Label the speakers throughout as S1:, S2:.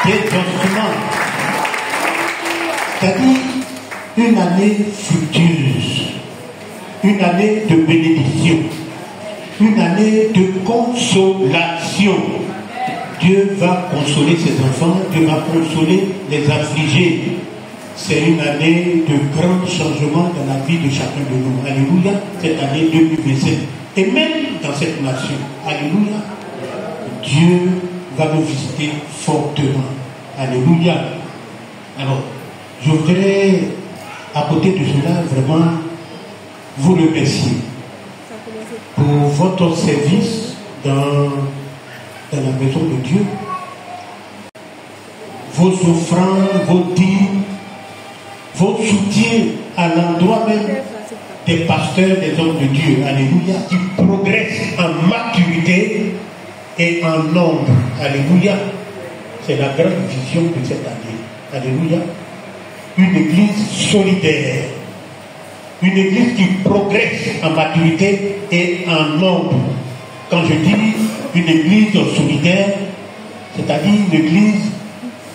S1: des instruments. C'est-à-dire une année fructueuse, une année de bénédiction, une année de consolation. Dieu va consoler ses enfants, Dieu va consoler les affligés. C'est une année de grands changements dans la vie de chacun de nous. Alléluia, cette année 2027. Et même dans cette nation, alléluia, Dieu va nous visiter fortement. Alléluia. Alors, je voudrais, à côté de cela, vraiment vous remercier pour votre service dans la maison de Dieu. Vos offrandes, vos dîmes, vos soutiens à l'endroit même des pasteurs, des hommes de Dieu, alléluia, qui progressent en maturité et en nombre, alléluia. C'est la grande vision de cette année, alléluia. Une église solidaire, une église qui progresse en maturité et en nombre. Quand je dis une église solidaire, c'est-à-dire une église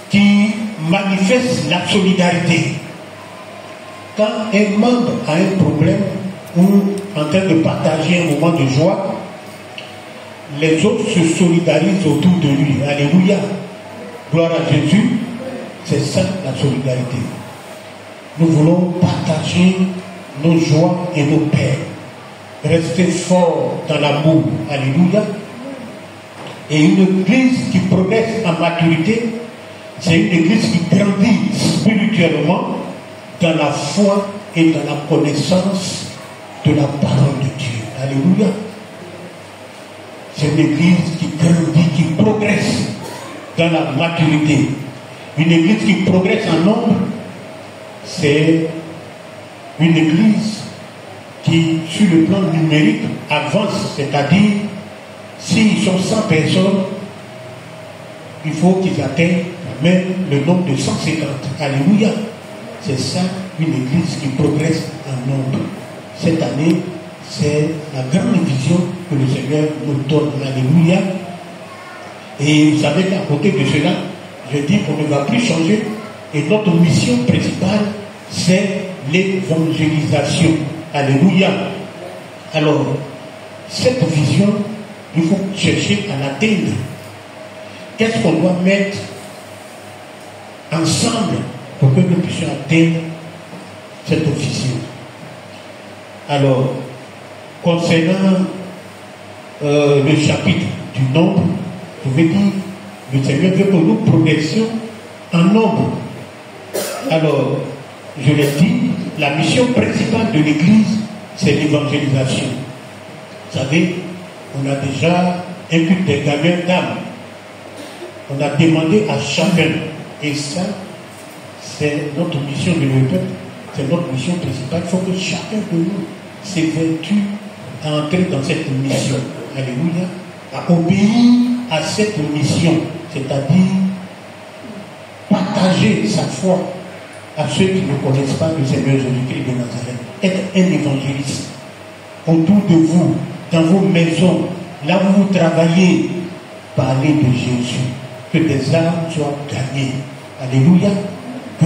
S1: qui manifeste la solidarité. Quand un membre a un problème ou en train de partager un moment de joie, les autres se solidarisent autour de lui. Alléluia. Gloire à Jésus. C'est ça la solidarité. Nous voulons partager nos joies et nos peines. Rester fort dans l'amour. Alléluia. Et une église qui progresse en maturité, c'est une église qui grandit spirituellement dans la foi et dans la connaissance de la parole de Dieu. Alléluia. C'est une église qui grandit, qui progresse dans la maturité. Une église qui progresse en nombre, c'est une église qui, sur le plan numérique, avance. C'est-à-dire, s'ils sont 100 personnes, il faut qu'ils atteignent même le nombre de 150. Alléluia. C'est ça, une église qui progresse en nombre. Cette année, c'est la grande vision que le Seigneur nous donne. Alléluia. Et vous savez qu'à côté de cela, je dis qu'on ne va plus changer. Et notre mission principale, c'est l'évangélisation. Alléluia. Alors, cette vision, il faut chercher à l'atteindre. Qu'est-ce qu'on doit mettre ensemble pour que nous puissions atteindre cette vision? Alors, concernant le chapitre du nombre, je veux dire, le Seigneur veut que nous progressions en nombre. Alors, je l'ai dit, la mission principale de l'Église, c'est l'évangélisation. Vous savez, on a déjà un culte des gamins d'âme. On a demandé à chacun, et ça, c'est notre mission de le peuple, c'est notre mission principale. Il faut que chacun de nous s'évertue à entrer dans cette mission. Alléluia. À obéir à cette mission, c'est-à-dire partager sa foi à ceux qui ne connaissent pas le Seigneur Jésus-Christ de Nazareth. Être un évangéliste autour de vous, dans vos maisons, là où vous travaillez, parlez de Jésus. Que des âmes soient gagnées. Alléluia. Que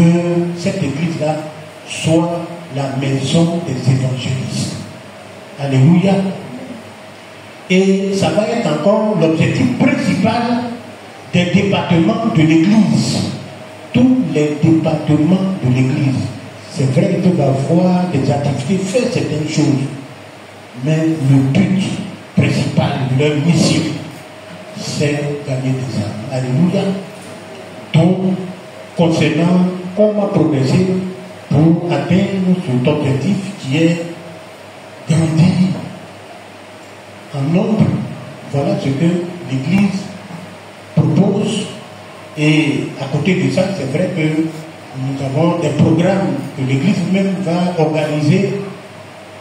S1: cette église-là soit la maison des évangélistes. Alléluia. Et ça va être encore l'objectif principal des départements de l'église. Tous les départements de l'église. C'est vrai qu'ils peuvent avoir des activités, faire certaines choses. Mais le but principal de leur mission, c'est gagner des âmes. Alléluia. Donc, concernant comment progresser pour atteindre cet objectif qui est grandir en nombre, voilà ce que l'Église propose. Et à côté de ça, c'est vrai que nous avons des programmes que l'Église même va organiser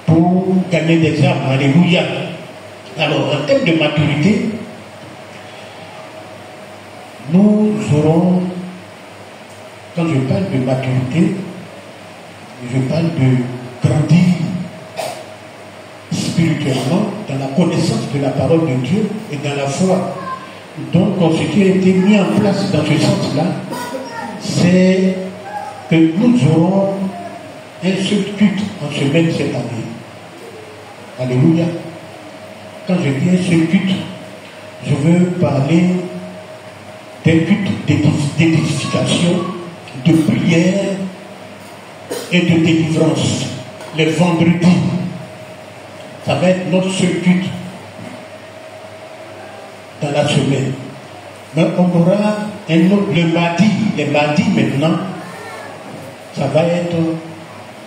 S1: pour gagner des âmes. Alléluia. Alors, en termes de maturité, nous aurons, quand je parle de maturité, je parle de grandir spirituellement dans la connaissance de la parole de Dieu et dans la foi. Donc, ce qui a été mis en place dans ce sens-là, c'est que nous aurons un seul culte en semaine cette année. Alléluia. Quand je dis un seul culte, je veux parler d'un culte d'édification, de prière et de délivrance. Les vendredis, ça va être notre seul culte dans la semaine. Mais on aura un autre, le mardi. Les mardis maintenant, ça va être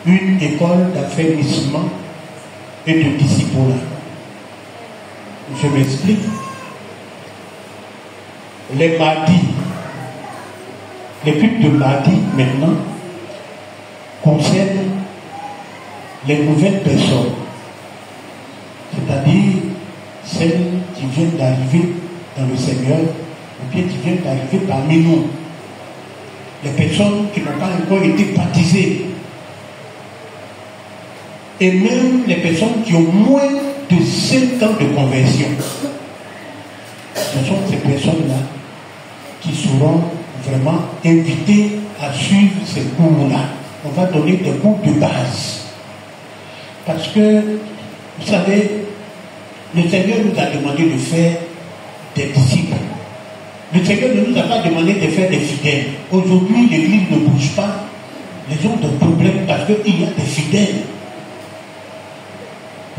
S1: une école d'affermissement et de disciple. Je m'explique. Les mardis, les cultes de mardi maintenant concernent les nouvelles personnes, c'est-à-dire celles qui viennent d'arriver dans le Seigneur ou bien qui viennent d'arriver parmi nous. Les personnes qui n'ont pas encore été baptisées. Et même les personnes qui ont moins de 5 ans de conversion. Ce sont ces personnes-là qui seront vraiment invitées à suivre ces cours-là. On va donner des cours de base. Parce que, vous savez, le Seigneur nous a demandé de faire des disciples. Le Seigneur ne nous a pas demandé de faire des fidèles. Aujourd'hui, l'Église ne bouge pas. Les gens ont des problèmes parce qu'il y a des fidèles.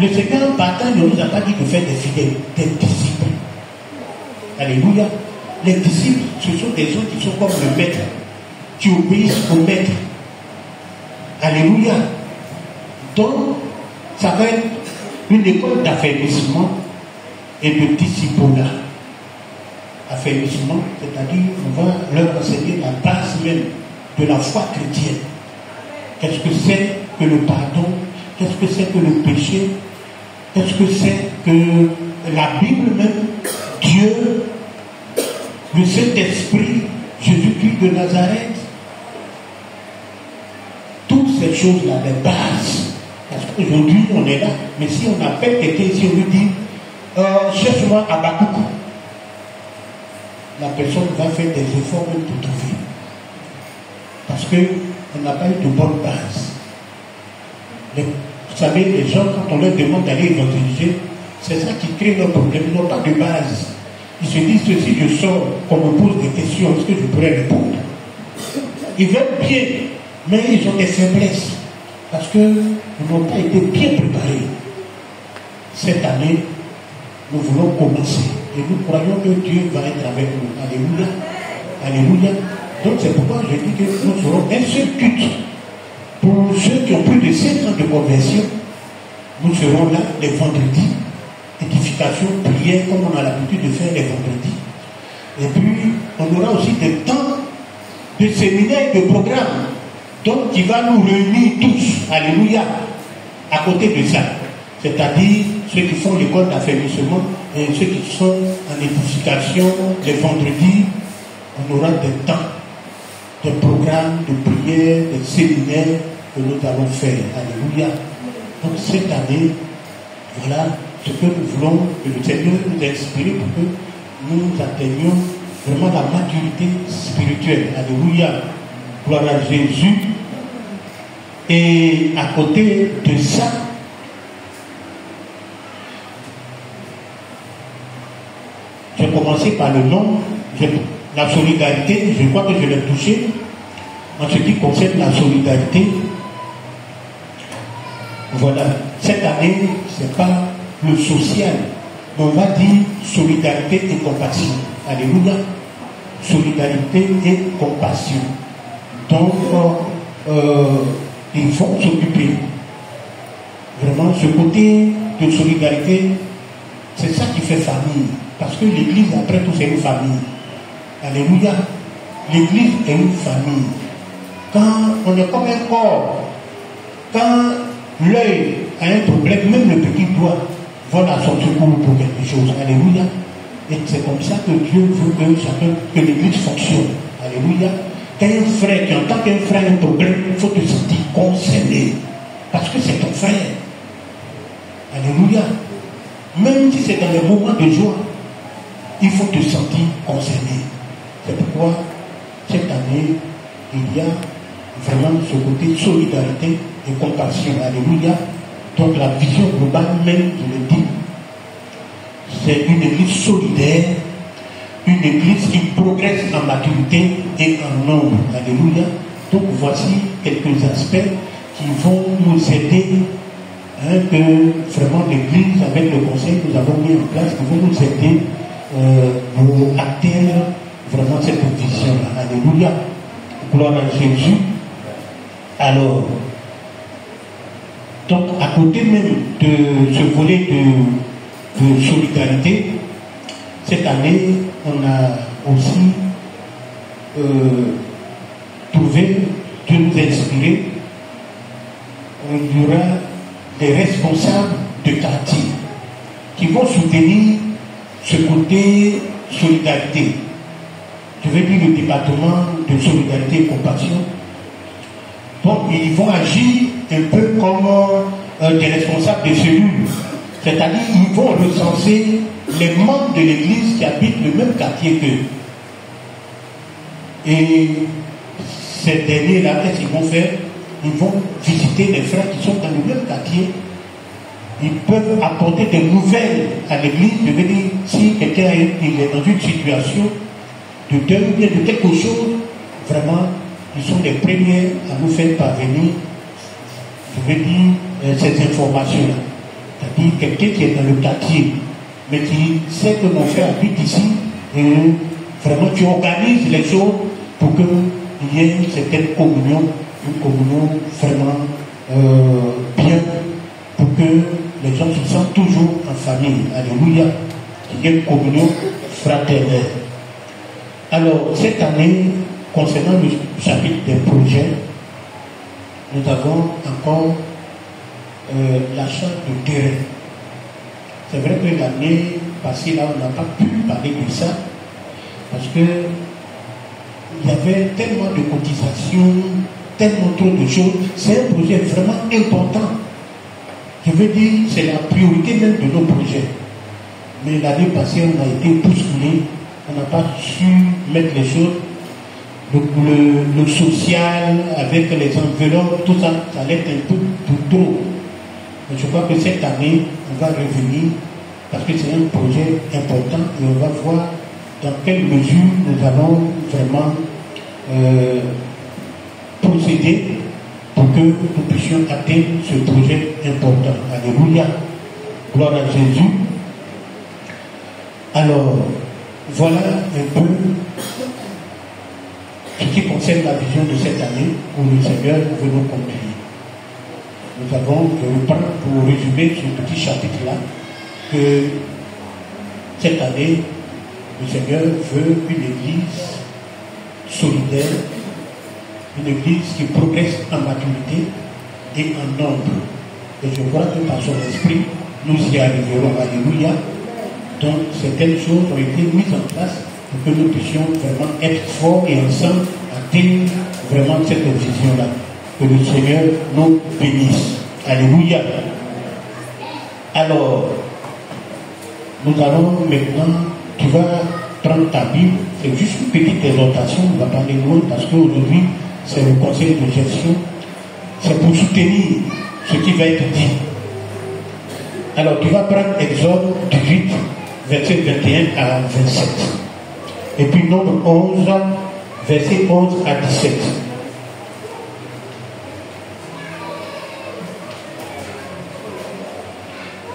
S1: Le Seigneur, en partant, ne nous a pas dit de faire des fidèles, des disciples. Alléluia. Les disciples, ce sont des gens qui sont comme le maître, qui obéissent au maître. Alléluia. Donc, ça va être une école d'affermissement et de disciple-là. Affermissement, c'est-à-dire on va leur enseigner la base même de la foi chrétienne. Qu'est-ce que c'est que le pardon? Qu'est-ce que c'est que le péché? Qu'est-ce que c'est que la Bible même? Dieu, le Saint-Esprit, Jésus-Christ de Nazareth. Toutes ces choses-là, les bases. Parce qu'aujourd'hui, on est là. Mais si on appelle quelqu'un, si on lui dit cherche-moi Habakkuk, la personne va faire des efforts même pour trouver. Parce qu'on n'a pas eu de bonne base. Vous savez, les gens, quand on leur demande d'aller évangéliser, c'est ça qui crée leur problème. Ils n'ont pas de base. Ils se disent que si je sors, qu'on me pose des questions, est-ce que je pourrais répondre? Ils veulent bien, mais ils ont des faiblesses. Parce qu'ils n'ont pas été bien préparés. Cette année, nous voulons commencer. Et nous croyons que Dieu va être avec nous. Alléluia. Alléluia. Donc c'est pourquoi je dis que nous ferons un seul culte. Pour ceux qui ont plus de 5 ans de conversion, nous serons là les vendredis. Édification, prière, comme on a l'habitude de faire les vendredis. Et puis, on aura aussi des temps de séminaire, de programme. Donc, qui va nous réunir tous. Alléluia. À côté de ça. C'est-à-dire ceux qui font l'école d'affermissement et ceux qui sont en édification les vendredis, on aura des temps, des programmes de prière, des séminaires que nous allons faire. Alléluia. Donc cette année, voilà ce que nous voulons que le Seigneur nous inspire pour que nous atteignions vraiment la maturité spirituelle. Alléluia. Gloire à Jésus. Et à côté de ça, j'ai commencé par le nom, la solidarité, je crois que je l'ai touché. En ce qui concerne la solidarité, voilà, cette année, ce n'est pas le social, mais on va dire solidarité et compassion. Alléluia. Solidarité et compassion. Donc, il faut s'occuper. Vraiment, ce côté de solidarité, c'est ça qui fait famille. Parce que l'Église, après tout, c'est une famille. Alléluia. L'Église est une famille. Quand on est comme un corps, quand l'œil a un problème, même le petit doigt va à son secours pour quelque chose. Alléluia. Et c'est comme ça que Dieu veut que l'Église fonctionne. Alléluia. Quand un frère, qui entend qu'un frère a un problème, il faut te sentir concerné. Parce que c'est ton frère. Alléluia. Même si c'est dans les moments de joie. il faut te sentir concerné. C'est pourquoi cette année, il y a vraiment ce côté solidarité et compassion. Alléluia. Donc la vision globale même, je le dis, c'est une église solidaire, une église qui progresse en maturité et en nombre. Alléluia. Donc voici quelques aspects qui vont nous aider, que vraiment l'église, avec le conseil que nous avons mis en place, qui vont nous aider pour atteindre vraiment cette vision-là. Alléluia. Gloire à Jésus. Alors, donc à côté même de ce volet de solidarité, cette année, on a aussi trouvé, Dieu nous a inspiré, il y aura des responsables de quartier qui vont soutenir ce côté solidarité. Je vais dire le département de solidarité et compassion. Donc ils vont agir un peu comme des responsables de cellules. C'est-à-dire qu'ils vont recenser les membres de l'église qui habitent le même quartier qu'eux. Et ces derniers-là, qu'est-ce qu'ils vont faire? Ils vont visiter les frères qui sont dans le même quartier. Ils peuvent apporter des nouvelles à l'église. Je veux dire, si quelqu'un est dans une situation de deuil ou bien de quelque chose, vraiment, ils sont les premiers à nous faire parvenir, je veux dire, ces informations-là. C'est-à-dire quelqu'un qui est dans le quartier, mais qui sait que mon frère habite ici, et vraiment tu organises les choses pour qu'il y ait une certaine communion, une communion vraiment bien, pour que les gens se sentent toujours en famille. Alléluia. Qu'il y ait une communion fraternelle. Alors, cette année, concernant le chapitre des projets, nous avons encore l'achat de terrain. C'est vrai que l'année passée, là, on n'a pas pu parler de ça, parce que il y avait tellement de cotisations, tellement trop de choses. C'est un projet vraiment important. Je veux dire, c'est la priorité même de nos projets. Mais l'année passée, on a été bousculés, on n'a pas su mettre les choses. Le social, avec les enveloppes, tout ça, ça allait être un peu trop. Mais je crois que cette année, on va revenir, parce que c'est un projet important, et on va voir dans quelle mesure nous allons vraiment procéder pour que nous puissions atteindre ce projet important. Alléluia. Gloire à Jésus. Alors, voilà un peu ce qui concerne la vision de cette année où le Seigneur veut nous conduire. Nous avons, je reprends pour résumer ce petit chapitre-là, que cette année, le Seigneur veut une église solidaire, une église qui progresse en maturité et en nombre. Et je crois que par son esprit, nous y arriverons. Alléluia. Donc, certaines choses ont été mises en place pour que nous puissions vraiment être forts et ensemble atteindre vraiment cette vision-là. Que le Seigneur nous bénisse. Alléluia. Alors, nous allons maintenant, tu vas prendre ta Bible, c'est juste une petite exhortation, on ne va pas aller loin parce qu'aujourd'hui, c'est le conseil de gestion, c'est pour soutenir ce qui va être dit. Alors, tu vas prendre Exode 18, verset 21 à 27. Et puis Nombre 11, verset 11 à 17.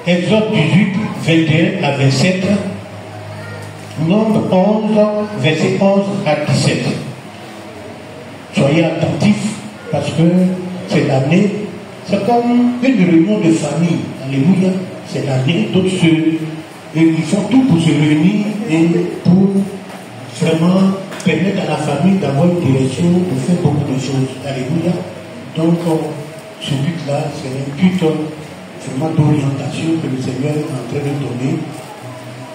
S1: Exode 18, 21 à 27. Nombre 11, verset 11 à 17. Soyez attentifs parce que c'est l'année, c'est comme une réunion de famille. Alléluia. C'est l'année, donc ils font tout pour se réunir et pour vraiment permettre à la famille d'avoir une direction, de faire beaucoup de choses. Alléluia. Donc, ce but-là, c'est un but vraiment d'orientation que le Seigneur est en train de donner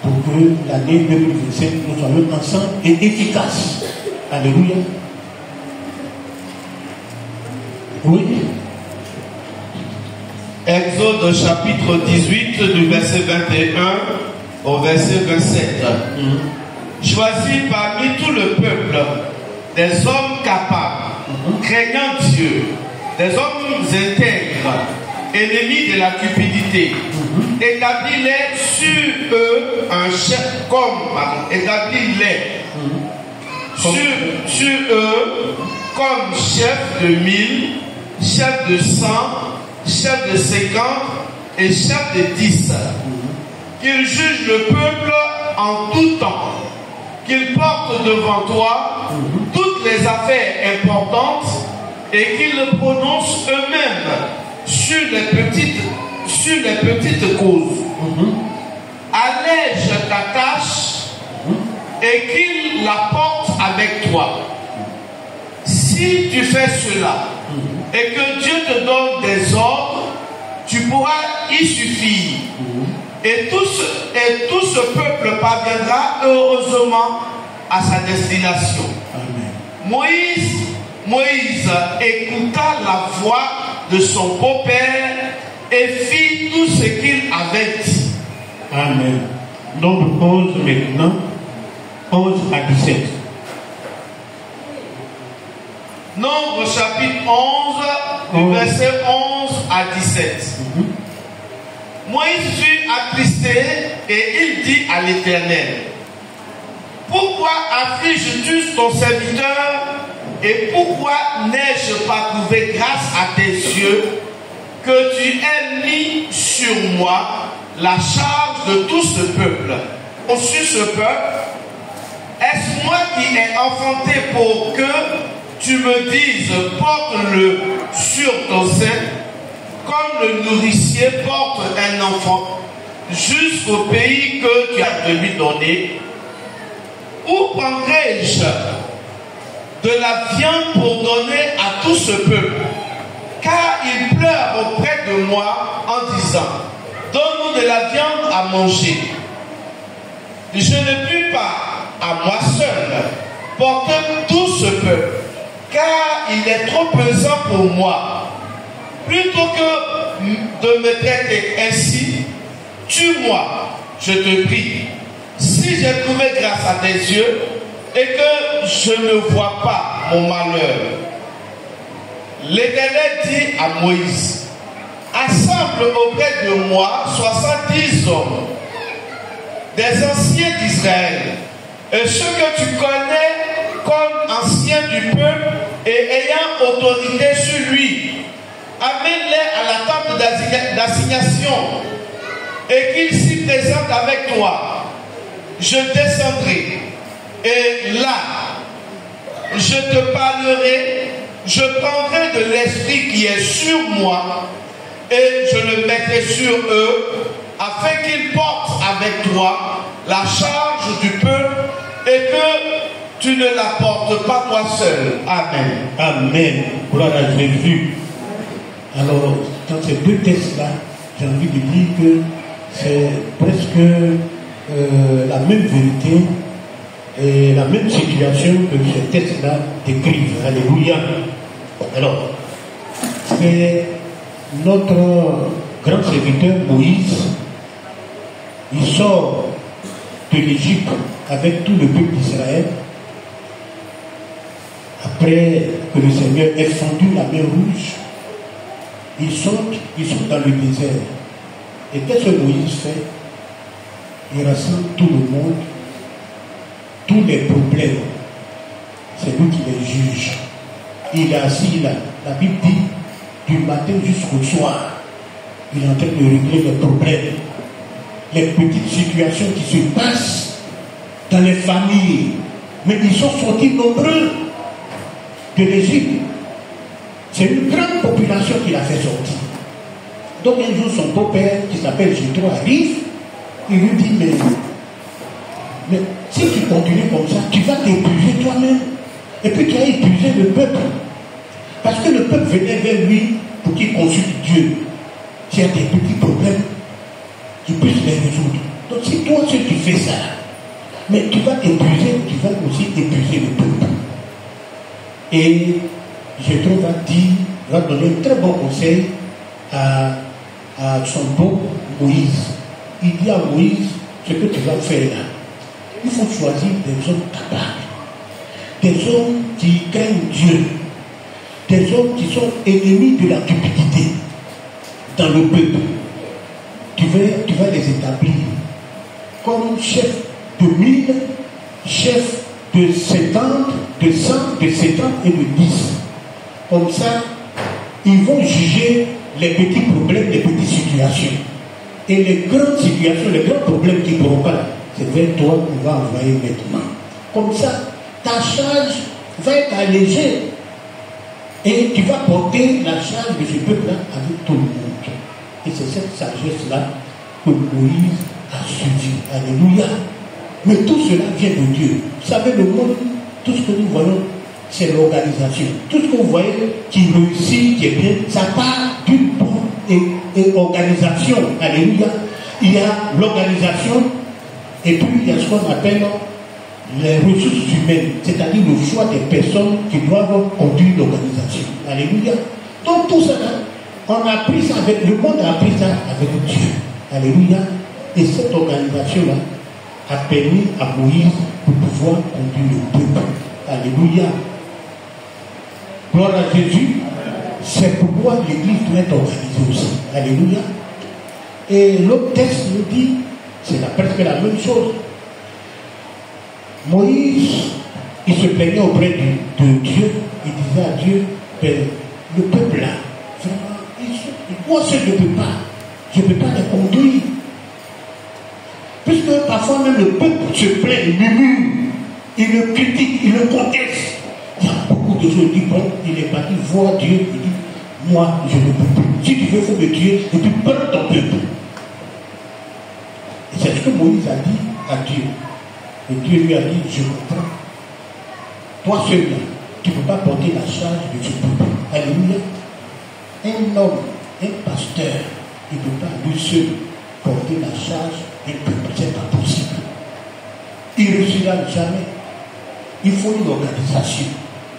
S1: pour que l'année 2027, nous soyons ensemble et efficaces. Alléluia. Oui.
S2: Exode chapitre 18 du verset 21 au verset 27. Choisis parmi tout le peuple des hommes capables, craignant Dieu, des hommes intègres, ennemis de la cupidité. Établis-les sur eux un chef établis-les sur eux comme chef de 1000, chef de 100, chef de 50 et chef de 10. Qu'ils jugent le peuple en tout temps, qu'ils portent devant toi toutes les affaires importantes et qu'ils le prononcent eux-mêmes sur les petites causes. Allège ta tâche et qu'ils la portent avec toi. Si tu fais cela et que Dieu te donne des ordres, tu pourras y suffire. Et tout ce peuple parviendra heureusement à sa destination. Moïse écouta la voix de son beau-père et fit tout ce qu'il avait dit.
S1: Amen. Nombre 11 maintenant, 11 à 17.
S2: Nombre chapitre 11, verset 11 à 17. Moïse fut attristé et il dit à l'Éternel: pourquoi affliges-tu ton serviteur et pourquoi n'ai-je pas trouvé grâce à tes yeux que tu aies mis sur moi la charge de tout ce peuple? Sur ce peuple, est-ce moi qui ai enfanté pour que tu me dises porte-le sur ton sein comme le nourricier porte un enfant jusqu'au pays que tu as de lui donner? Où prendrai-je de la viande pour donner à tout ce peuple? Car ils pleurent auprès de moi en disant: donne-nous de la viande à manger. Je ne puis pas à moi seul porter tout ce peuple, car il est trop pesant pour moi. Plutôt que de me traiter ainsi, tue-moi, je te prie, si j'ai trouvé grâce à tes yeux et que je ne vois pas mon malheur. L'Éternel dit à Moïse: assemble auprès de moi 70 hommes, des anciens d'Israël, et ceux que tu connais comme anciens du peuple et ayant autorité sur lui. Amène-les à la table d'assignation et qu'ils s'y présentent avec toi. Je descendrai et là, je te parlerai, je prendrai de l'esprit qui est sur moi et je le mettrai sur eux afin qu'ils portent avec toi la charge du peuple et que tu ne la portes pas toi seul. Amen.
S1: Amen. Gloire à Jésus. Alors, dans ces deux textes-là, j'ai envie de dire que c'est presque la même vérité et la même situation que ces textes-là décrivent. Alléluia. Alors, c'est notre grand serviteur Moïse. Il sort de l'Égypte avec tout le peuple d'Israël. Après que le Seigneur ait fendu la mer Rouge, ils sont dans le désert. Et qu'est-ce que Moïse fait? Il rassemble tout le monde, tous les problèmes. C'est lui qui les juge. Il est assis là. La Bible dit, du matin jusqu'au soir, il est en train de régler les problèmes, les petites situations qui se passent dans les familles. Mais ils sont sortis nombreux de l'Égypte. C'est une grande population qui l'a fait sortir. Donc un jour, son beau-père, qui s'appelle Jétro, arrive. Il lui dit, mais si tu continues comme ça, tu vas t'épuiser toi-même. Et puis tu as épuisé le peuple. Parce que le peuple venait vers lui pour qu'il consulte Dieu. S'il y a des petits problèmes, qu'il puisse les résoudre. Donc si toi seul tu fais ça, mais tu vas t'épuiser, tu vas aussi épuiser le peuple. Et Jétro va donner un très bon conseil à son beau Moïse. Il dit à Moïse, ce que tu vas faire là, il faut choisir des hommes capables, des hommes qui craignent Dieu, des hommes qui sont ennemis de la cupidité dans le peuple. Tu vas les établir comme chef de 1000, chef de 50, de 100, de 70 et de 10. Comme ça, ils vont juger les petits problèmes, les petites situations. Et les grandes situations, les grands problèmes qui ne pourront pas, c'est vers toi qu'on va envoyer maintenant. Comme ça, ta charge va être allégée. Et tu vas porter la charge de ce peuple-là avec tout le monde. Et c'est cette sagesse-là que Moïse a suivi. Alléluia. Mais tout cela vient de Dieu. Vous savez, le monde, tout ce que nous voyons, c'est l'organisation. Tout ce que vous voyez qui réussit, qui est bien, ça part d'une bonne organisation. Alléluia. Il y a l'organisation et puis il y a ce qu'on appelle les ressources humaines, c'est-à-dire le choix des personnes qui doivent conduire l'organisation. Alléluia. Donc tout ça, on a appris ça avec, le monde a appris ça avec Dieu. Alléluia. Et cette organisation-là a permis à Moïse de pouvoir conduire le peuple. Alléluia. Gloire à Jésus. C'est pourquoi l'église doit être organisée aussi. Alléluia. Et l'autre texte nous dit, c'est presque la même chose. Moïse, il se plaignait auprès de Dieu. Il disait à Dieu, le peuple là, vraiment, moi seul je ne peux pas. Je ne peux pas les conduire. Puisque parfois même le peuple se plaint, il murmure, il le critique, il le conteste. Il y a beaucoup de choses. Il dit, bon, il est parti voir Dieu, il dit, moi je ne peux plus. Si tu veux, il faut me tuer, et puis prends ton peuple. Et c'est ce que Moïse a dit à Dieu. Et Dieu lui a dit, je comprends. Toi seul, tu ne peux pas porter la charge de ce peuple. Alléluia. Un homme, un pasteur, il ne peut pas lui seul porter la charge d'un peuple. Ce n'est pas possible. Il ne réussira jamais. Il faut une organisation,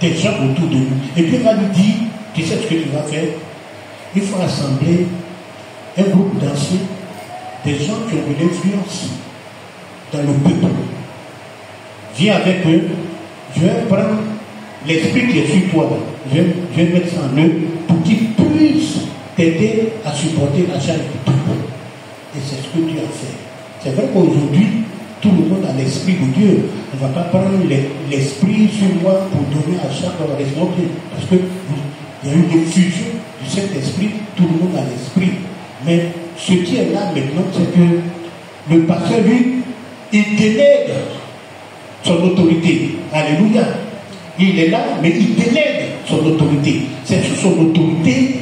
S1: des gens autour de nous. Et Dieu va lui dire, tu sais ce que tu vas faire? Il faut assembler un groupe d'anciens, des gens qui ont de l'influence dans le peuple. Viens avec eux, je vais prendre l'esprit qui est sur toi, je vais mettre ça en eux pour qu'ils puissent t'aider à supporter la charge du peuple. Et c'est ce que Dieu a fait. C'est vrai qu'aujourd'hui, tout le monde a l'esprit de Dieu. On ne va pas prendre l'esprit sur moi pour donner à chaque responsable. Parce qu'il y a eu une fusion du Saint-Esprit, tout le monde a l'esprit. Mais ce qui est là maintenant, c'est que le pasteur, lui, il délègue son autorité. Alléluia. Il est là, mais il délègue son autorité. C'est sur son autorité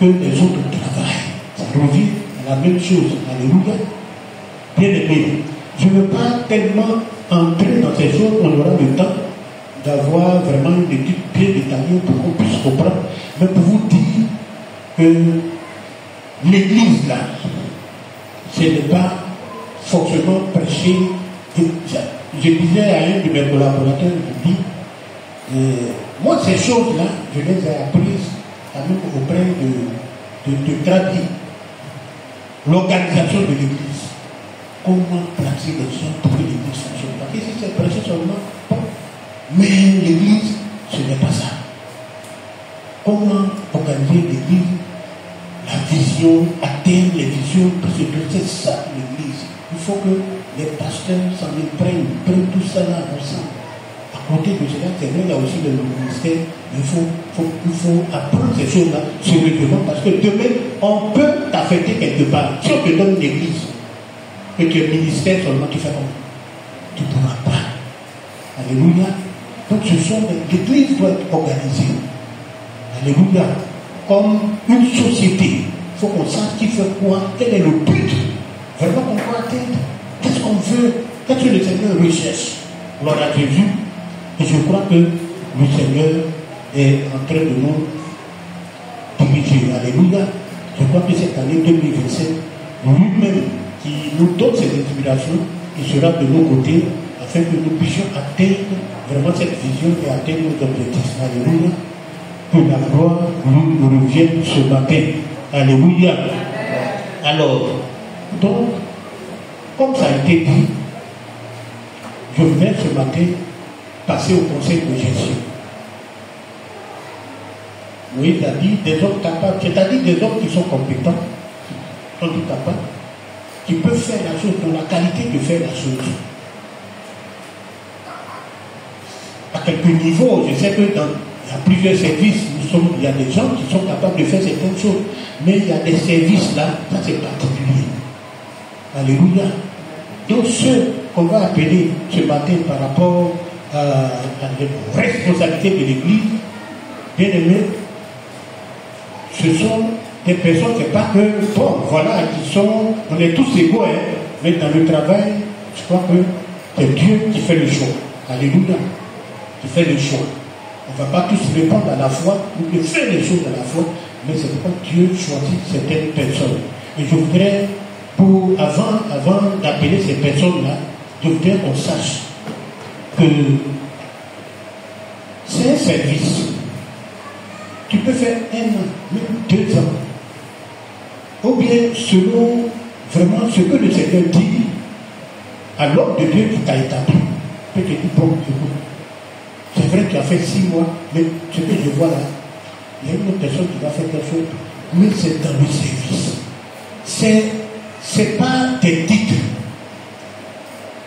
S1: que les autres travaillent. Ça revient à la même chose. Alléluia. Bien aimé, je ne veux pas tellement entrer dans ces choses, on aura le temps d'avoir vraiment une étude bien détaillée pour qu'on puisse comprendre. Mais pour vous dire que l'église là, ce n'est pas forcément prêcher. Je disais à un de mes collaborateurs, je dis, moi ces choses-là, je les ai apprises même auprès de Trabi, l'organisation de l'église. Comment placer les gens pour que l'église fonctionne? Parce que si c'est prêcher seulement, bon. Mais l'église, ce n'est pas ça. Comment organiser l'église? La vision, atteindre les visions, parce que c'est ça l'église. Il faut que les pasteurs s'en prennent tout ça là ensemble. À côté de cela, c'est vrai, il y a aussi le ministère, il faut apprendre ces choses-là sérieusement, parce que demain, on peut t'affecter quelque part. Si on te donne l'église, que tu es ministère seulement, tu fais comment? Tu ne pourras pas. Alléluia. Donc l'église doit être organisée. Alléluia. Comme une société. Il faut qu'on sache qui fait quoi, quel est le but. Vraiment qu'on va atteindre. Qu'est-ce qu'on veut? Qu'est-ce que le Seigneur recherche? Gloire à Jésus. Et je crois que le Seigneur est en train de nous diriger. Alléluia. Je crois que cette année 2027, lui-même qui nous donne cette inspiration, il sera de nos côtés afin que nous puissions atteindre vraiment cette vision et atteindre nos objectifs. Alléluia. Que la gloire nous revienne ce matin. Alléluia. Alors, donc, comme ça a été dit, je voudrais ce matin passer au conseil de gestion. Moïse a dit des hommes capables, c'est-à-dire des hommes qui sont compétents, qui sont capables, qui peuvent faire la chose, qui ont la qualité de faire la chose. À quelques niveaux, je sais que il y a plusieurs services, il y a des gens qui sont capables de faire certaines choses, mais il y a des services là, ça c'est particulier. Alléluia. Donc ceux qu'on va appeler ce matin par rapport à la responsabilité de l'Église, bien aimés, ce sont des personnes, c'est pas que, bon, voilà, qui sont, on est tous égaux, hein, mais dans le travail, je crois que c'est Dieu qui fait le choix. Alléluia. Qui fait le choix. On ne va pas tous répondre à la fois, ou faire les choses à la fois, mais c'est pourquoi Dieu choisit certaines personnes. Et je voudrais, avant d'appeler ces personnes-là, je voudrais qu'on sache que c'est un service. Tu peux faire 1 an, même 2 ans. Ou bien selon vraiment ce que le Seigneur dit à l'homme de Dieu qui t'a établi. Peut te dire, bon, écoute, c'est vrai que tu as fait 6 mois, mais ce que je vois là, il y a une autre personne qui va faire quelque chose, mais c'est dans le service. C'est pas des titres.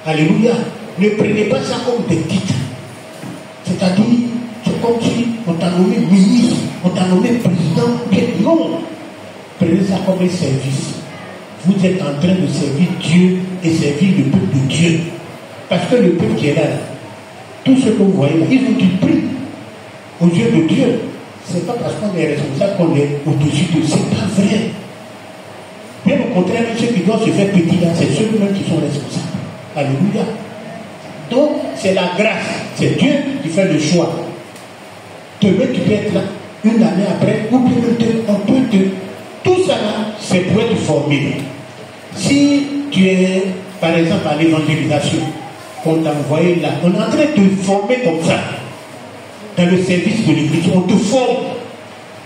S1: Alléluia. Ne prenez pas ça comme des titres. C'est-à-dire, c'est comme si on t'a nommé ministre, on t'a nommé président. Non. Prenez ça comme un service. Vous êtes en train de servir Dieu et servir le peuple de Dieu. Parce que le peuple qui est là, tout ce que vous voyez là, ils ont du prix aux yeux de Dieu. C'est pas parce qu'on est responsable qu'on est au-dessus de. C'est pas vrai. Bien au contraire, ceux qui doivent se faire petits là, c'est ceux-mêmes qui sont responsables. Alléluia. Donc, c'est la grâce. C'est Dieu qui fait le choix. Demain, tu peux être là, une année après, ou bien on peut te. Tout ça là, c'est pour être formé. Si tu es, par exemple, à l'évangélisation, on t'a envoyé là, on est en train de te former comme ça. Dans le service de l'Église, on te forme.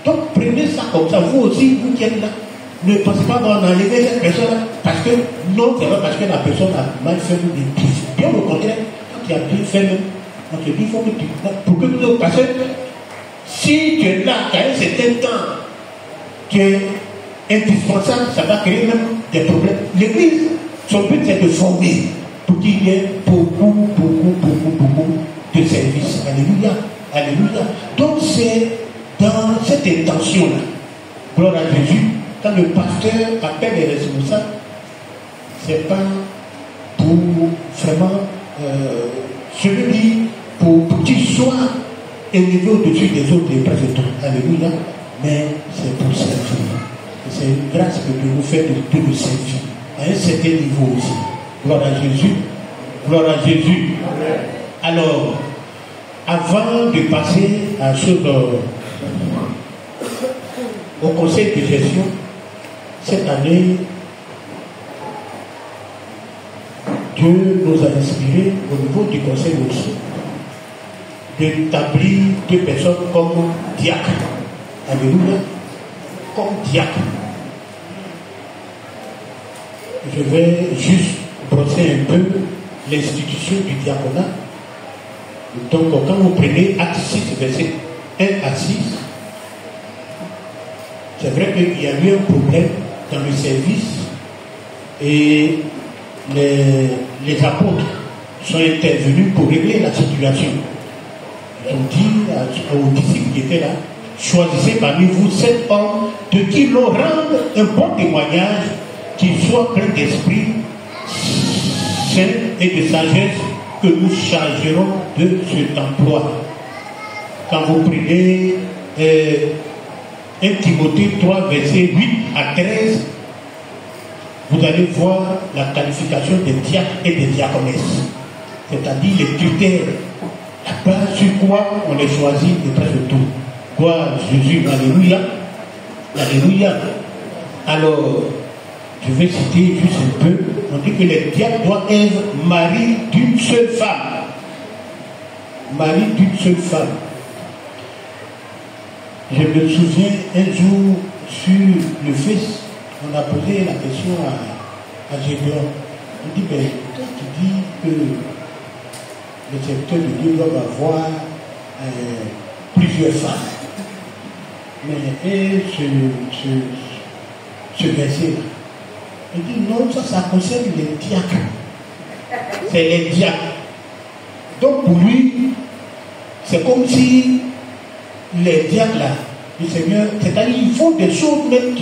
S1: Donc, prenez ça comme ça. Vous aussi, vous qui êtes là, ne pensez pas qu'on enlever cette personne-là. Parce que, non, c'est pas parce que la personne a mal fait une bêtise. Bien au contraire, quand tu as bien fait, on te dit, il faut que tu. Pour que nous, parce que si tu es là, tu as un certain temps, tu es indispensable, ça va créer même des problèmes. L'Église, son but c'est de former pour qu'il y ait beaucoup de services. Alléluia. Alléluia. Donc c'est dans cette intention-là, gloire à Jésus, quand le pasteur appelle les responsables, c'est pas pour vraiment je veux dire pour qu'ils soient élevés au-dessus des autres et presque tout. Alléluia. Mais c'est pour servir. C'est une grâce que Dieu nous fait de nous servir à un certain niveau aussi. Gloire à Jésus. Gloire à Jésus. Amen. Alors, avant de passer à ce au conseil de gestion, cette année, Dieu nous a inspiré au niveau du conseil aussi d'établir 2 personnes comme diacres. Alléluia. Comme diacre. Je vais juste brosser un peu l'institution du diaconat. Donc, quand vous prenez Acte 6, verset 1 à 6, c'est vrai qu'il y a eu un problème dans le service et les apôtres sont intervenus pour régler la situation. Ils ont dit aux disciples qui étaient là, choisissez parmi vous 7 hommes de qui l'on rende un bon témoignage, qu'ils soient pleins d'esprit saint et de sagesse, que nous chargerons de cet emploi. Quand vous prenez 1 Timothée 3, verset 8 à 13, vous allez voir la qualification des diacres et des diaconesses, c'est-à-dire les critères, la base sur quoi on les choisit et presque tout. Gloire à Jésus, alléluia, alléluia. Alors, je vais citer juste un peu. On dit que les diacres doivent être mari d'une seule femme. Mari d'une seule femme. Je me souviens un jour sur le Face, on a posé la question à Gédéon. Il dit, ben, toi tu dis que les serviteurs de Dieu doivent avoir plusieurs femmes. Mais et ce verset-là, il dit non, ça concerne les diacres. C'est les diacres. Donc pour lui, c'est comme si les diacres là, le Seigneur, c'est-à-dire il faut des choses même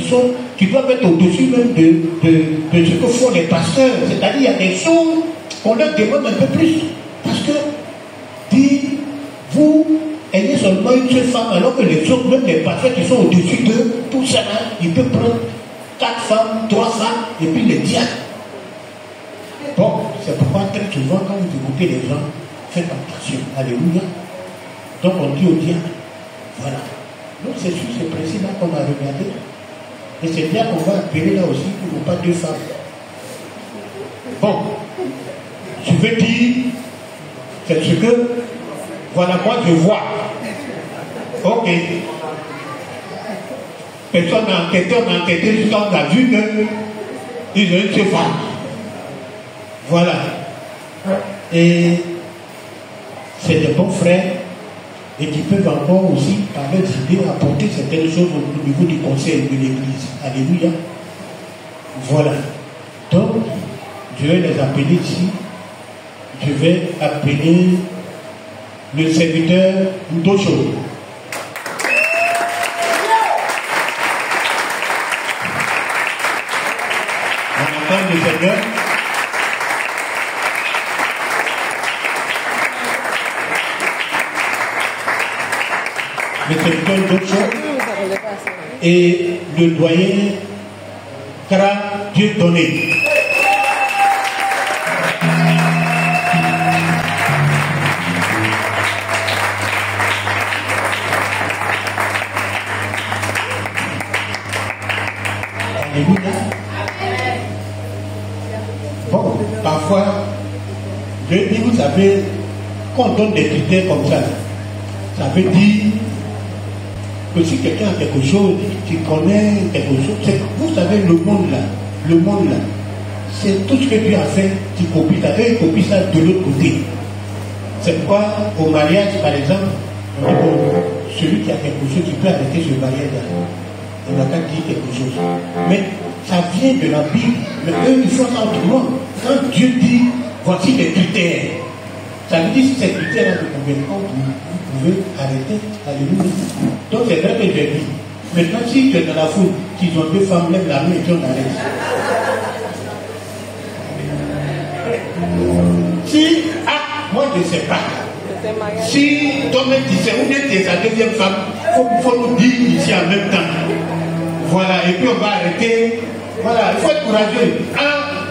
S1: qui doivent être au-dessus même de ce que font les pasteurs. C'est-à-dire il y a des choses qu'on leur demande un peu plus. Parce que, dit, vous ayez seulement une seule femme, alors que les autres, même les pasteurs qui sont au-dessus de tout ça, ils peuvent prendre 4 femmes, 3 femmes, et puis les diacres. Bon, c'est pourquoi très souvent, quand vous écoutez les gens, faites attention. Alléluia. Donc on dit aux diacres, voilà. Donc c'est sur ce principe-là qu'on a regardé. Et c'est bien qu'on va appeler là aussi, il ne faut pas 2 femmes. Bon, je veux dire, c'est ce que, voilà, moi je vois. Ok. Personne n'a enquêté, jusqu'à on a vu qu'ils ont une seule femme. Voilà. Et c'est des bons frères et qui peuvent encore aussi, par leurs idées, apporter certaines choses au niveau du conseil de l'Église. Alléluia. Voilà. Donc, je vais les appeler ici. Je vais appeler le serviteur Ndocho. On entend le Seigneur. Le serviteur Ndocho et le doyen Kara Dieu donné. Bon, parfois, je dis, vous savez, quand on donne des critères comme ça veut dire que si quelqu'un a quelque chose, qui connaît quelque chose, vous savez, le monde là, c'est tout ce que Dieu a fait, qui copie ça, et il copie ça de l'autre côté. C'est pourquoi, au mariage, par exemple, celui qui a quelque chose, il peut arrêter ce mariage-là. Il n'a qu'à dire quelque chose. Mais ça vient de la Bible. Mais eux, ils font ça autrement. Quand Dieu dit, voici les critères, ça veut dire que ces critères-là vous pouvez arrêter. Alléluia. Donc c'est vrai que j'ai dit. Maintenant, si tu es dans la foule, qu'ils ont 2 femmes, lève la main et tu en arrêtes. Si, moi je ne sais pas. Si toi-même tu sais, ou bien tu es sa deuxième femme, il faut nous dire ici en même temps. Voilà, et puis on va arrêter. Voilà, il faut être courageux.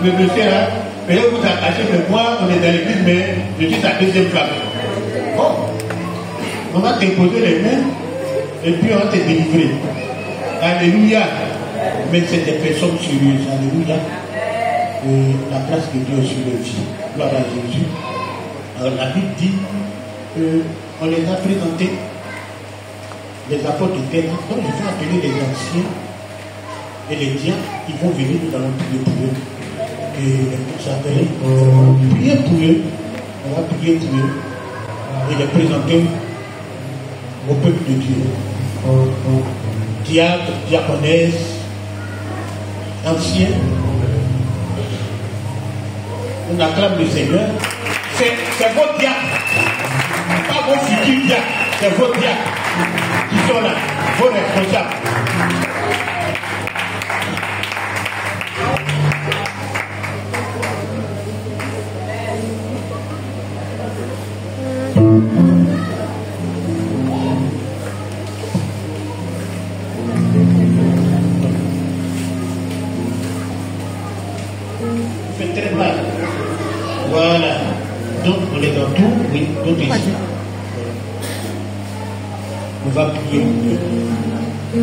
S1: Le monsieur là, peut-être vous attachez, mais moi, on est dans l'église, mais je suis sa deuxième femme. Bon, on va te poser les mains, et puis on va te délivrer. Alléluia. Mais c'est des personnes sérieuses. Alléluia. La place de Dieu sur leur vie. Gloire à Jésus. Alors la Bible dit qu'on les a présentés, les apôtres étaient là. Donc je vais appeler les anciens et les diacres, ils vont venir, nous allons prier pour eux. Et les consacrés, prier pour eux, on va prier pour eux et les présenter au peuple de Dieu. Diacres, diaconesses, anciens. On acclame le Seigneur. C'est vos diacres, pas vos futurs diacres, c'est vos diacres qui sont là, vos responsables. Faites très mal. Voilà. Donc on est dans tout, oui, donc ici. On va prier pour Dieu.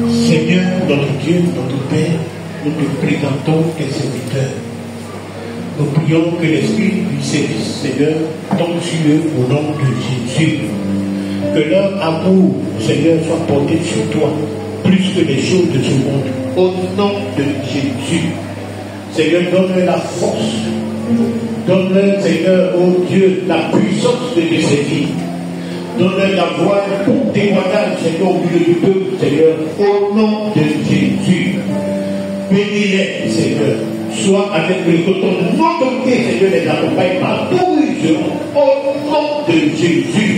S1: Seigneur, notre Dieu, notre Père, nous te présentons tes serviteurs. Nous prions que l'esprit du Seigneur tombe sur eux au nom de Jésus. Que leur amour, Seigneur, soit porté sur toi, plus que les choses de ce monde. Au nom de Jésus. Seigneur, donne la force Donne-leur, Seigneur, oh Dieu, la puissance de te servir. Donne-leur la voix pour témoignage, Seigneur, au milieu du peuple, Seigneur, au nom de Jésus. Bénis-les, Seigneur. Sois avec eux, que ton autorité, Seigneur, les accompagne partout où ils seront, au nom de Jésus.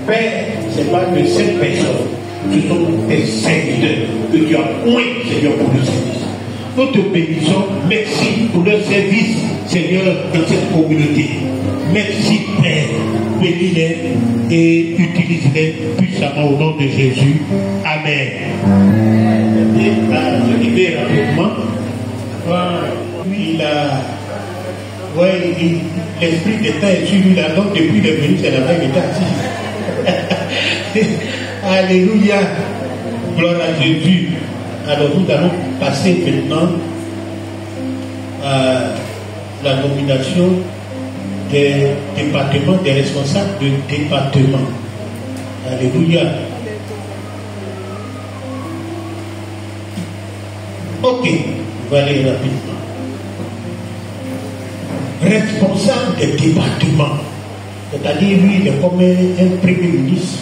S1: Père, ce n'est pas que cette personne, ce sont des serviteurs que tu as oint, Seigneur, pour le service. Nous te bénissons, merci pour leur service, Seigneur, dans cette communauté. Merci, Père. Bénis-les et utilise-les puissamment au nom de Jésus. Amen. Et je vais rapidement. L'esprit d'État est sur lui là, donc depuis le venu, c'est la même État. Alléluia. Gloire à Jésus. Alors nous allons passer maintenant à la nomination des départements, des responsables de département. Alléluia. Ok, on va aller rapidement. Responsable des départements, c'est-à-dire lui, il est comme un premier ministre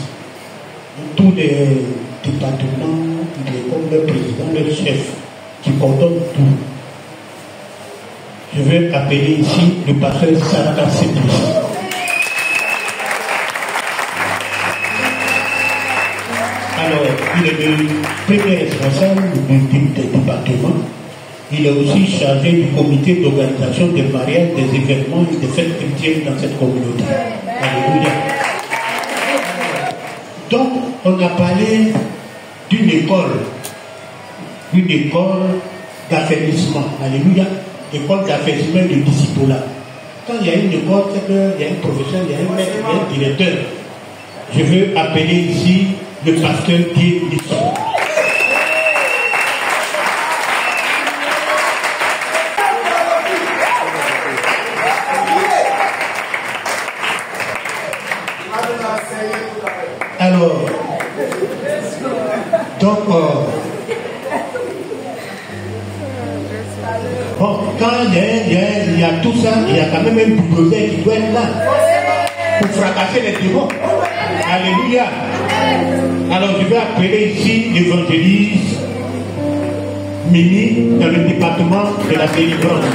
S1: de tous les départements, il est comme le président, le chef qui coordonne tout. Je vais appeler ici le pasteur Saraka Sepis. Alors, il est le premier responsable du département. Il est aussi chargé du comité d'organisation des mariages, des événements et des fêtes chrétiennes dans cette communauté. Alléluia. Donc, on a parlé d'une école d'affermissement. Alléluia. École d'affermissement et de discipulat. Quand il y a une école, c'est qu'il y a un professeur, il y a un maître, il y a un directeur. Je veux appeler ici le pasteur Guy Nisson. Alors, donc, bon, quand il y a tout ça, il y a quand même un bulldozer qui doit être là pour fracasser les démons. Alléluia. Alors, je vais appeler ici l'évangéliste Mimi dans le département de la délivrance.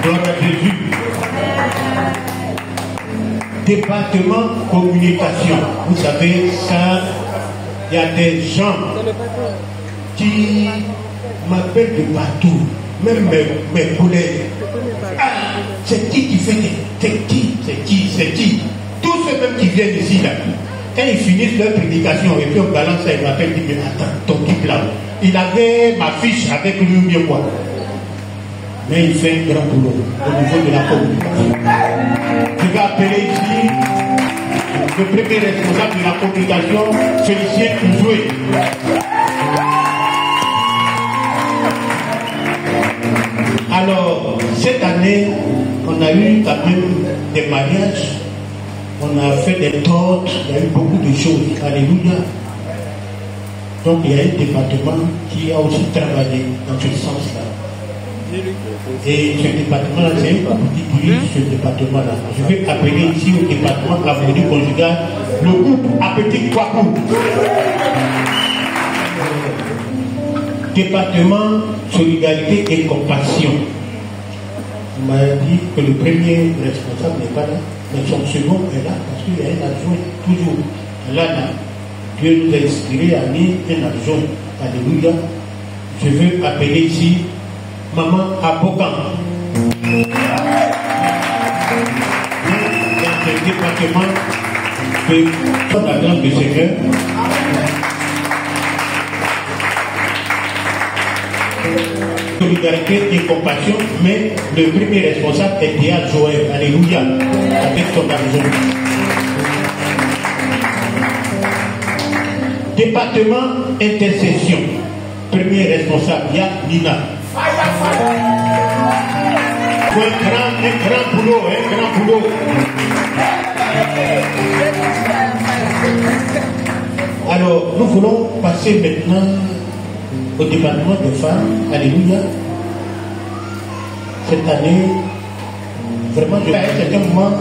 S1: Gloire à Jésus. Département communication. Vous savez, ça, il y a des gens qui m'appellent de partout, même mes collègues. Ah, c'est qui fait? C'est qui? Tous ceux-mêmes qui viennent ici, là, quand ils finissent leur prédication et puis on balance ça, ils m'appellent, ils disent, mais attends, ton type là, il avait ma fiche avec lui ou bien quoi? Mais il fait un grand boulot au niveau de la communication. Je vais appeler ici le premier responsable de la communication, Félicien Ouzoué. Alors, cette année, on a eu quand même des mariages, on a fait des tortes, il y a eu beaucoup de choses. Alléluia. Donc, il y a un département qui a aussi travaillé dans ce sens-là. Et ce département-là, c'est un qui dirige ce département-là. Je vais appeler ici au département harmonie conjugale le groupe Appétit Kwakou. Département Solidarité et Compassion. On m'a dit que le premier responsable n'est pas là, mais son second est là, parce qu'il y a un adjoint toujours. Là, Dieu nous a inspiré à mis un adjoint. Alléluia. Je veux appeler ici Maman Abogan. Dans ce département de la grande du Seigneur. Solidarité et compassion, mais le premier responsable est Théa Joël. Alléluia. Avec son adjoint. Département intercession. Premier responsable, il y a Nina. Un grand boulot. Alors, nous voulons passer maintenant au département des femmes. Alléluia. Cette année, vraiment, à un certain moment,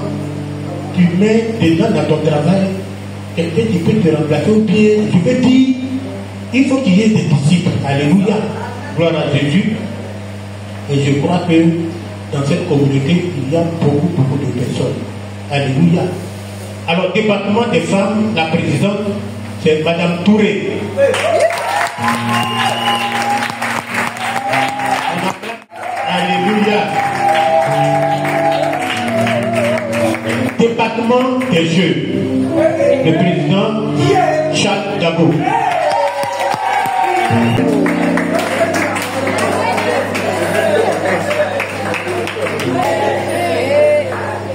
S1: tu mets des gens dans ton travail, quelqu'un qui peut te remplacer ou bien, tu peux dire, il faut qu'il y ait des disciples. Alléluia. Gloire à Jésus. Et je crois que dans cette communauté, il y a beaucoup de personnes. Alléluia. Alors, département des femmes, la présidente, c'est Madame Touré. Alléluia. Département des jeux, le président Charles Dabo.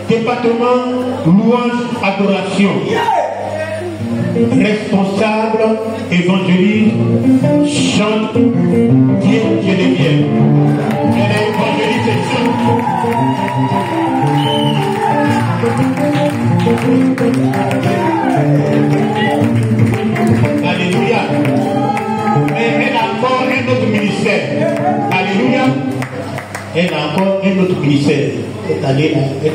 S1: Département louange adoration, responsable évangéliste chante Dieu Geneviève. Elle est évangéliste et chante. Alléluia. Mais elle a encore un autre ministère. Alléluia. Elle a encore un autre ministère. Cette année-là,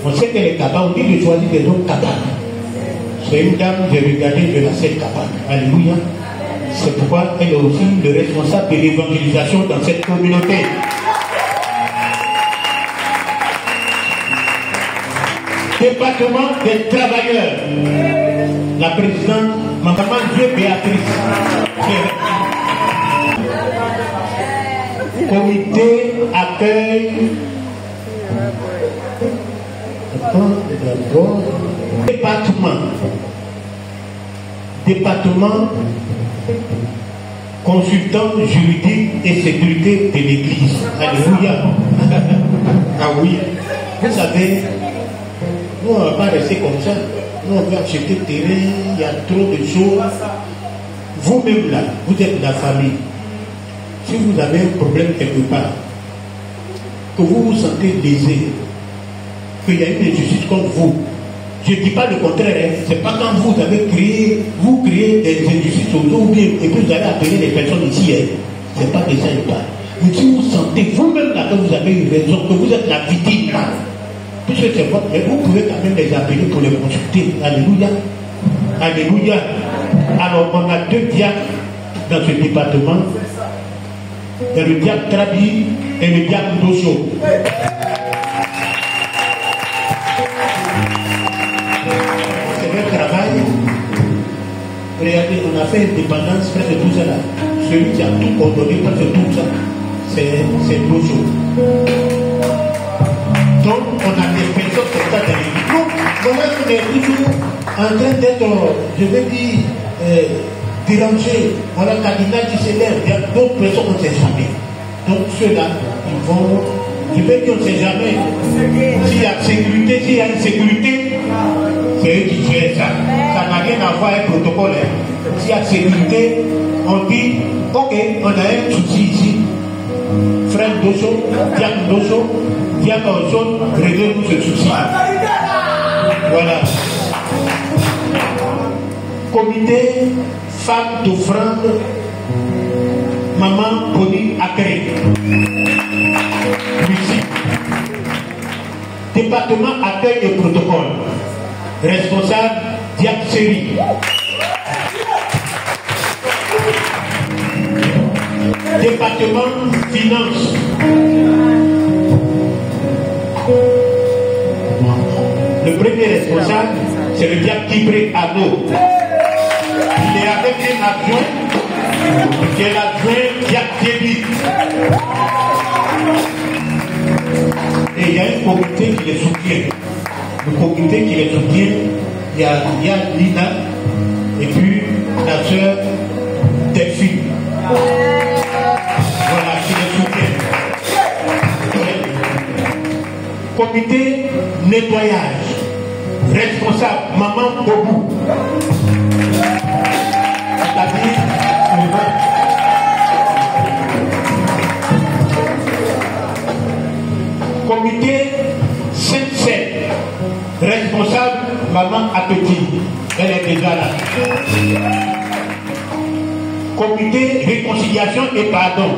S1: on sait qu'elle est capable, on dit de choisir des hommes capables. C'est une dame, j'ai regardé, de la scène capable. Alléluia. C'est pourquoi elle est aussi le responsable de l'évangélisation dans cette communauté. Département des travailleurs. La présidente, ma maman Dieu Béatrice. Comité accueil. Département consultant juridique et sécurité de l'église. Alléluia. Ah oui. Vous savez, nous on ne va pas rester comme ça. Nous on veut acheter terrain, il y a trop de choses. Vous-même là, vous êtes la famille. Si vous avez un problème quelque part, que vous vous sentez lésé, qu'il y a une injustice contre vous, je ne dis pas le contraire, hein. C'est pas quand vous avez créé, vous créez des injustices autour, ou bien, et puis vous allez appeler les personnes ici, hein. C'est pas de ça il parle. Mais si vous sentez vous-même là que vous avez une raison, que vous êtes la victime là, puisque c'est votre, mais vous pouvez quand même les appeler pour les consulter. Alléluia. Alléluia. Alors on a deux diacres dans ce département. Il y a le diacre Trabi et le diacre Dosso. Regardez, on a fait une dépendance presque tout ça là. Celui qui a tout ordonné, presque tout ça, c'est Dosso. Donc, on a des personnes comme ça dans l'église. Moi, on est toujours en train d'être, je vais dire, dérangé. Voilà, cardinal qui s'élève. Il y a d'autres personnes, on ne sait jamais. Donc, ceux-là, ils vont. Je vais dire, on ne sait jamais. S'il y a sécurité, s'il y a une sécurité, c'est eux qui gèrent ça. Ça n'a rien à voir avec le protocole. S'il y a sécurité, on dit, ok, on a un souci ici. Frère Dosso, Diacre Dosso, Diacre Osso, réglez-nous ce souci. Voilà. Comité femme d'offrande, Maman Pony Acré. Lucie. Département accueil et protocole. Responsable Diacre Série. Département finance. Le premier responsable, c'est le diacre Kibré Ado. Il est avec un adjoint, qui est l'adjoint Diacre Déby. Et il y a un comité qui les soutient. Le comité qui les soutient, il y a Lina et puis la sœur Delphine. Voilà, qui les soutient. Comité nettoyage. Responsable, Maman Bobou. C'est-à-dire, comité 7-7. Responsable, Maman Appétit. Elle est déjà là. Comité réconciliation et pardon.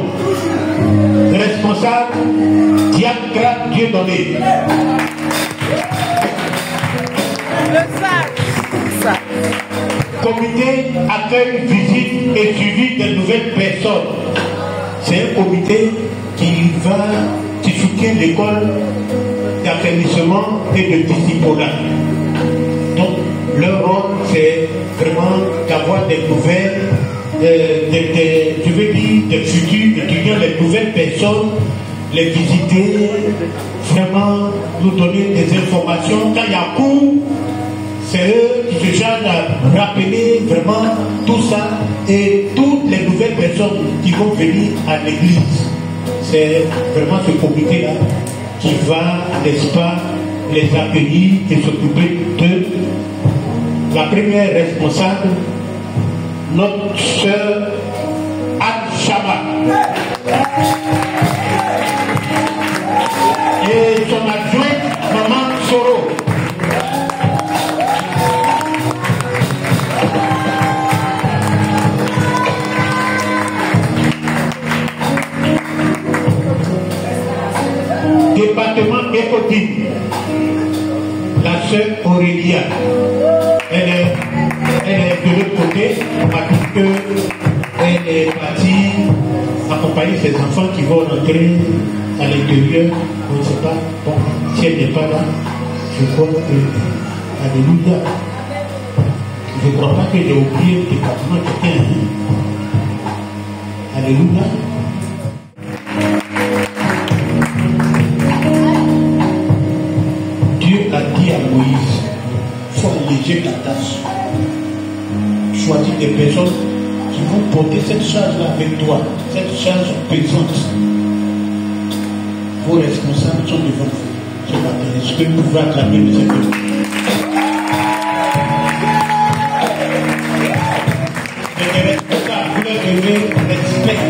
S1: Responsable, Diacre Dieudonné. Comité accueil, visite et suivi des nouvelles personnes. C'est un comité qui soutient l'école d'affermissement et de disciplage. Donc, leur rôle, c'est vraiment d'avoir des nouvelles, je veux dire, des futurs étudiants, les nouvelles personnes, les visiter, vraiment nous donner des informations. Quand il y a cours, c'est eux qui se chargent de rappeler vraiment tout ça et toutes les nouvelles personnes qui vont venir à l'église. C'est vraiment ce comité-là qui va, n'est-ce pas, les accueillir et s'occuper d'eux. La première responsable, notre sœur Al-Shaba. Et son adjointe, Maman Soro. Département écotique, la sœur Aurélia, elle est de l'autre côté parce qu'elle est partie accompagner ses enfants qui vont rentrer à l'intérieur. On ne sait pas, bon, si elle n'est pas là, je crois que, alléluia, je ne crois pas que j'ai oublié le département quelqu'un. Alléluia. A dit à Moïse, il faut alléger ta tâche. Choisis des personnes qui vont porter cette charge-là avec toi, cette charge pesante. Vos responsables sont devant vous ce matin. Est-ce que vous pouvez acclamer le Seigneur? Les responsables, vous leur devez respect.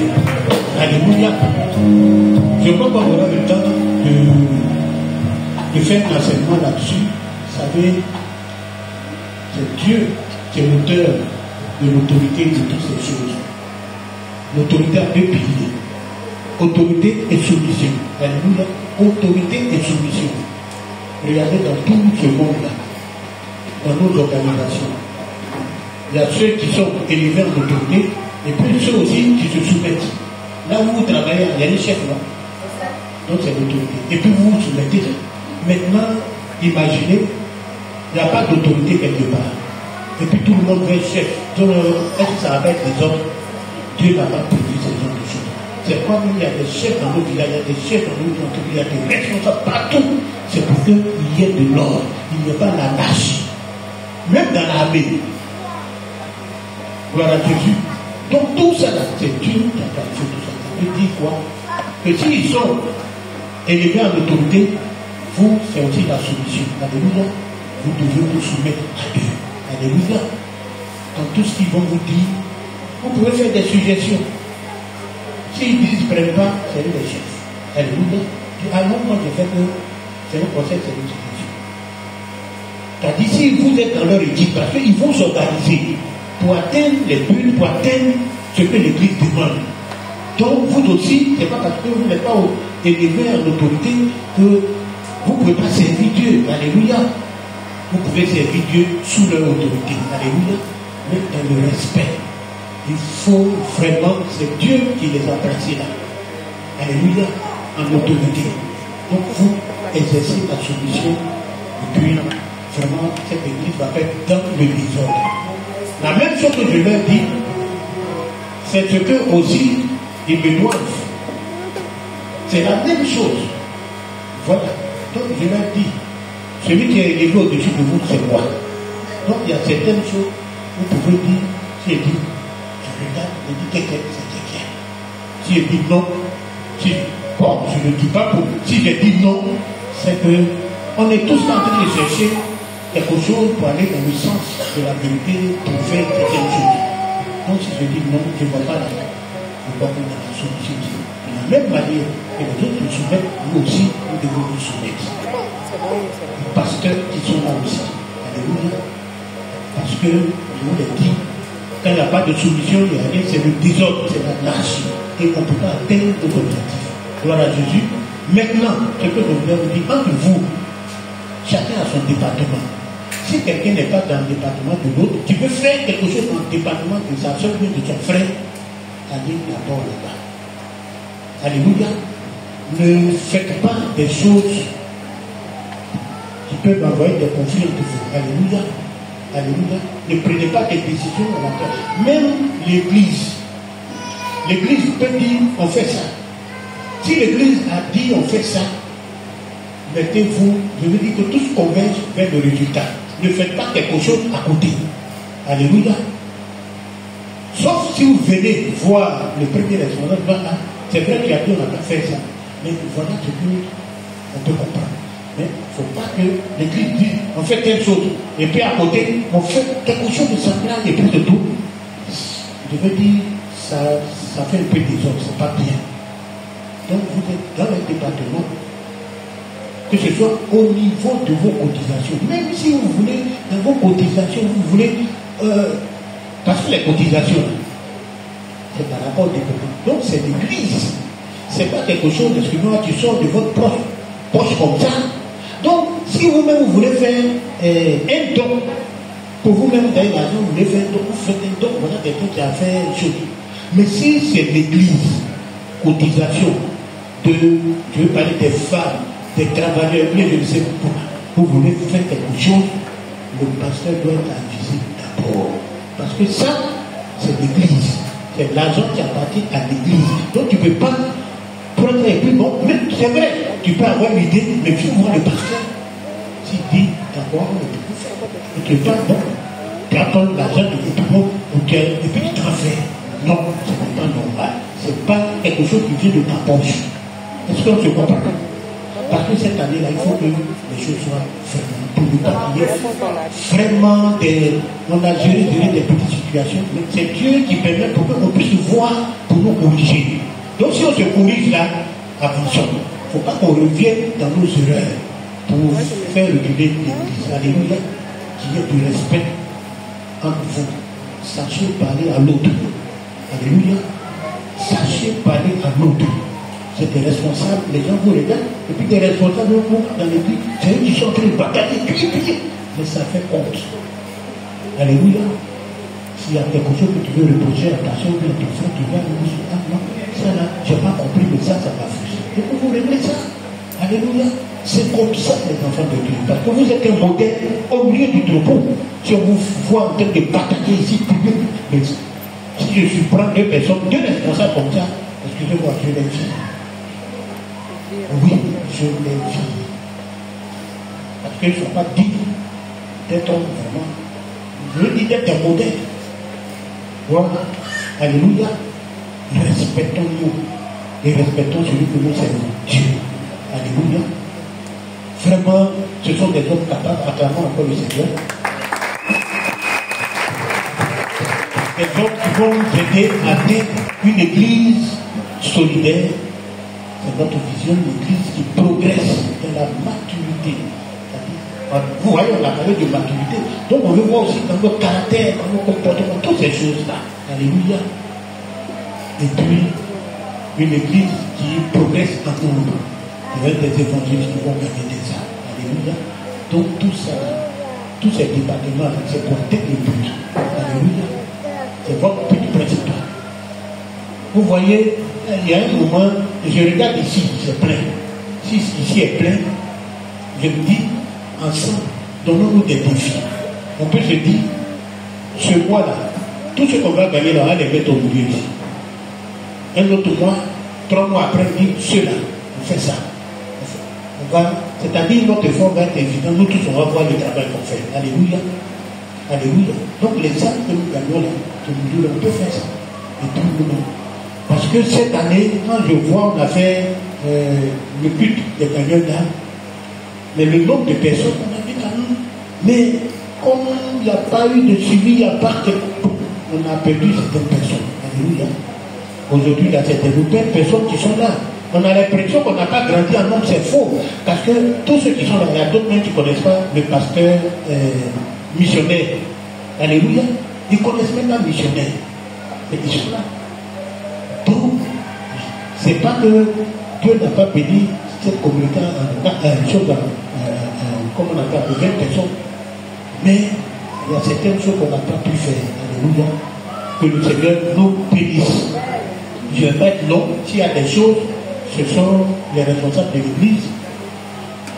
S1: Alléluia. Je crois qu'on aura le temps de faire un enseignement là-dessus. Vous savez, c'est Dieu qui est l'auteur de l'autorité de toutes ces choses. L'autorité a deux piliers. Autorité et soumission. Alléluia. Autorité et soumission. Regardez dans tout ce monde-là, dans nos organisations. Il y a ceux qui sont élevés en autorité et puis ceux aussi qui se soumettent. Là où vous travaillez, il y a les chefs là. Donc c'est l'autorité. Et puis vous vous soumettez. Maintenant, imaginez, il n'y a pas d'autorité quelque part. Et puis tout le monde veut être chef. Donc, est-ce que ça va être des hommes? Dieu n'a pas prévu ce genre de choses. C'est comme il y a des chefs dans nos villages, il y a des chefs dans nos entreprises, il y a des responsables partout. C'est pour qu'il y ait de l'ordre. Il n'y a pas l'anarchie. Même dans l'armée. Gloire à Jésus. Donc tout ça, c'est Dieu qui a fait tout ça. Ça veut dire quoi? Que s'ils sont élevés en autorité, vous, c'est aussi la soumission. Alléluia. Vous devez vous soumettre à Dieu. Alléluia. Dans tout ce qu'ils vont vous dire, vous pouvez faire des suggestions. S'ils ne se prennent pas, c'est eux les chefs. Alléluia. Ah non, moi j'ai fait que c'est un conseil, c'est une suggestion. C'est-à-dire, si vous êtes dans leur équipe, parce qu'ils vont s'organiser pour atteindre les buts, pour atteindre ce que l'Église demande. Donc, vous aussi, ce n'est pas parce que vous n'êtes pas élevé en autorité que vous ne pouvez pas servir Dieu. Alléluia. Vous pouvez servir Dieu sous leur autorité. Alléluia. Mais dans le respect. Il faut vraiment, c'est Dieu qui les a placés là. Alléluia. En autorité. Donc vous exercez la soumission. Et puis, vraiment, cette église va être dans le désordre. La même chose que je leur dis, c'est ce que aussi ils me doivent. C'est la même chose. Voilà. Donc je leur dis, celui qui est élevé au-dessus de vous, c'est moi. Donc il y a certaines choses, vous pouvez dire, si elle dit, je regarde, elle dit quelqu'un, c'est quelqu'un. Si elle dit non, si, bon, je ne dis pas pour, si je dis non, c'est que on est tous en train de chercher quelque chose pour aller dans le sens de la vérité, pour faire quelque chose. Donc si je dis non, je ne vois pas la je vois que dans la solution. De la même manière que les autres nous soumettent, nous aussi, nous devons nous soumettre. Les pasteurs qui sont là aussi. Alléluia. Parce que, je vous l'ai dit, Quand il n'y a pas de soumission, il n'y a rien, c'est le désordre, c'est l'anarchie. Et on ne peut pas atteindre nos objectifs. Gloire à Jésus. Maintenant, ce que je voulais vous dire, entre vous, chacun a son département. Si quelqu'un n'est pas dans le département de l'autre, tu peux faire quelque chose dans le département de sa soeur ou de son frère, allez d'abord là-bas. Alléluia. Ne faites pas des choses qui peuvent envoyer des conflits entre vous. Alléluia. Alléluia. Ne prenez pas des décisions à la terre. Même l'Église peut dire on fait ça. Si l'Église a dit on fait ça, mettez-vous, je veux dire que tous convergent vers le résultat. Ne faites pas quelque chose à côté. Alléluia. Sauf si vous venez voir le premier responsable, voilà, c'est vrai qu'il a dit on n'a pas fait ça. Mais voilà ce qu'on peut comprendre. Mais il ne faut pas que l'Église dise on fait telle chose. Et puis à côté, on fait quelque chose de semblable et plus de tout. Je veux dire, ça fait un peu désordre, c'est pas bien. Donc vous êtes dans le département, que ce soit au niveau de vos cotisations. Même si vous voulez, dans vos cotisations, vous voulez, parce que les cotisations, c'est par rapport au département. Donc c'est l'Église. C'est pas quelque chose d'exclusivement qui sort de votre poche comme ça. Donc, si vous-même vous voulez faire un don, pour vous-même vous avez l'argent, vous voulez faire un don, vous faites un don, voilà quelqu'un qui a fait une chose. Mais si c'est l'Église, cotisation, je veux parler des femmes, des travailleurs, mais je ne sais pas, vous voulez faire quelque chose, le pasteur doit être avisé d'abord. Parce que ça, c'est l'Église. C'est l'argent qui appartient à l'Église. Donc tu ne peux pas prendre et puis bon, mais c'est vrai, tu peux avoir une idée, mais tu vois le pasteur, s'il dit d'abord, et tu pas bon, tu attends l'argent de l'autre et puis tu transfères. Non, ce n'est pas normal. Ce n'est pas quelque chose qui vient de ta poche. Est-ce qu'on se comprend? Parce que cette année-là, il faut que les choses soient vraiment, pour ne pas qu'il y ait vraiment on a géré des petites situations, mais c'est Dieu qui permet pour qu'on puisse voir, pour nous corriger. Donc si on se corrige là, avançons. Il ne faut pas qu'on revienne dans nos erreurs pour faire reculer l'Église. Alléluia. Qu'il y ait du respect entre vous. Sachez parler à l'autre. Alléluia. Sachez parler à l'autre. C'est des responsables, les gens vous regardent, et puis des responsables dans l'église, c'est eux qui sont en train de batailler, mais ça fait honte. Alléluia. S'il y a quelque chose que tu veux reprocher à ta soeur, à ton frère, tu vas me dire, ah non, ça là, je n'ai pas compris, mais ça m'a frustré. Et vous réglez ça. Alléluia. C'est comme ça les enfants de Dieu. Parce que vous êtes un modèle au milieu du troupeau. Si on vous voit en train de batailler ici, mais si je suis prendre deux personnes, deux responsables comme ça, excusez-moi, je les vis. Oui, je les vis. Parce qu'ils ne sont pas dignes d'être vraiment. Je dis d'être un modèle. Voilà. Alléluia. Respectons-nous. Et respectons celui que nous servons. Dieu. Alléluia. Vraiment, ce sont des hommes capables, acclamant encore le Seigneur. Des hommes qui vont nous aider à être une église solidaire. C'est notre vision, une église qui progresse dans la maturité. Vous voyez, on a parlé de maturité. Donc on veut voir aussi dans notre caractère, dans nos comportements, toutes ces choses-là. Alléluia. Et puis, une église qui progresse en nombre. Il y a des évangélistes qui vont gagner des âmes. Alléluia. Donc tout ça, tous ces départements, c'est pour tel le but. Alléluia. C'est votre but principal. Vous voyez, il y a un moment, je regarde ici, c'est plein. Si ici est plein, je me dis, ensemble, donnons-nous des défis. On peut se dire, ce mois-là, tout ce qu'on va gagner là, on va les mettre au milieu ici. Un autre mois, 3 mois après, on dit, ceux-là, on fait ça. C'est-à-dire notre effort va être évident, nous tous on va voir le travail qu'on fait. Alléluia. Alléluia. Donc les âmes que nous gagnons là, on peut faire ça. Et tout le monde. Parce que cette année, quand je vois, on a fait le but des gagnants d'âmes, mais le nombre de personnes qu'on a vu quand même, mais comme il n'y a pas eu de suivi, il n'y a pas que on a perdu certaines personnes. Alléluia. Aujourd'hui, il y a certaines nouvelles personnes qui sont là. On a l'impression qu'on n'a pas grandi en nombre, c'est faux. Parce que tous ceux qui sont là, il y a d'autres même qui ne connaissent pas le pasteur missionnaire. Alléluia. Ils connaissent même un missionnaire. Mais ils sont là. Donc, c'est pas que Dieu n'a pas béni cette communauté comme on appelle 20 personnes. Mais il y a certaines choses qu'on n'a pas pu faire. Alléluia. Que le Seigneur nous bénisse. Je vais pas être long. S'il y a des choses, ce sont les responsables de l'Église.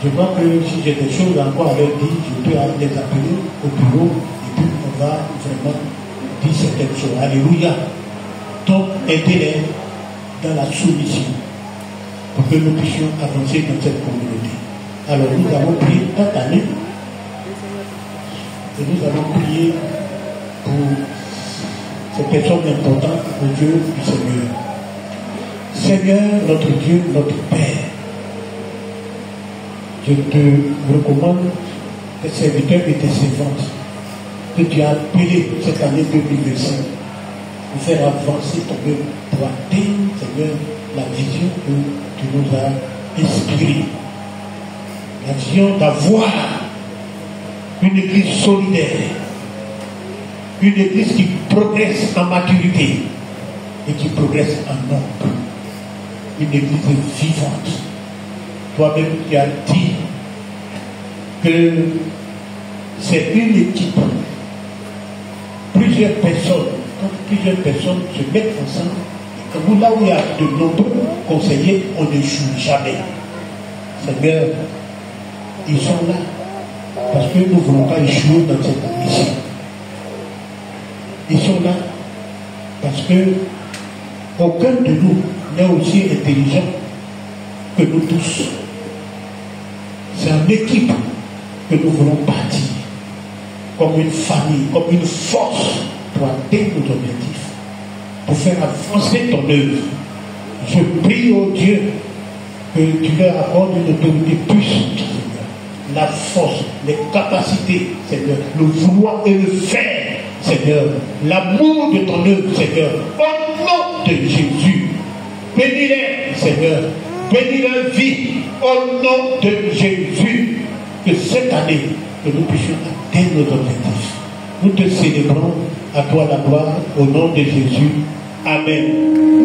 S1: Je crois que si j'ai des choses encore à leur dire, je peux les appeler au bureau et puis on va vraiment dire certaines choses. Alléluia. Donc, aidez-les dans la soumission pour que nous puissions avancer dans cette communauté. Alors, nous avons prié cette année et nous avons prié pour ces personnes importantes au Dieu du Seigneur. Seigneur, notre Dieu, notre Père, je te recommande tes serviteurs et tes servantes que tu as appelés cette année 2025 pour faire avancer ton œuvre, pour atteindre, Seigneur, la vision que tu nous as inspirée. La vision d'avoir une église solidaire, une église qui progresse en maturité et qui progresse en nombre. Une église vivante. Toi-même tu as dit que c'est une équipe. Plusieurs personnes, quand plusieurs personnes se mettent ensemble, comme là où il y a de nombreux conseillers, on ne joue jamais. Seigneur, ils sont là parce que nous ne voulons pas échouer dans cette mission. Ils sont là parce que aucun de nous n'est aussi intelligent que nous tous. C'est en équipe que nous voulons partir, comme une famille, comme une force pour atteindre nos objectifs, pour faire avancer ton œuvre. Je prie au Dieu que tu leur accordes une autorité puissante, Seigneur, la force, les capacités, Seigneur, le vouloir et le faire, Seigneur, l'amour de ton œuvre, Seigneur, au nom de Jésus. Bénis-les, Seigneur, bénis leur vie, au nom de Jésus. Que cette année, que nous puissions atteindre nos objectifs. Nous te célébrons, à toi la gloire, au nom de Jésus. Amen.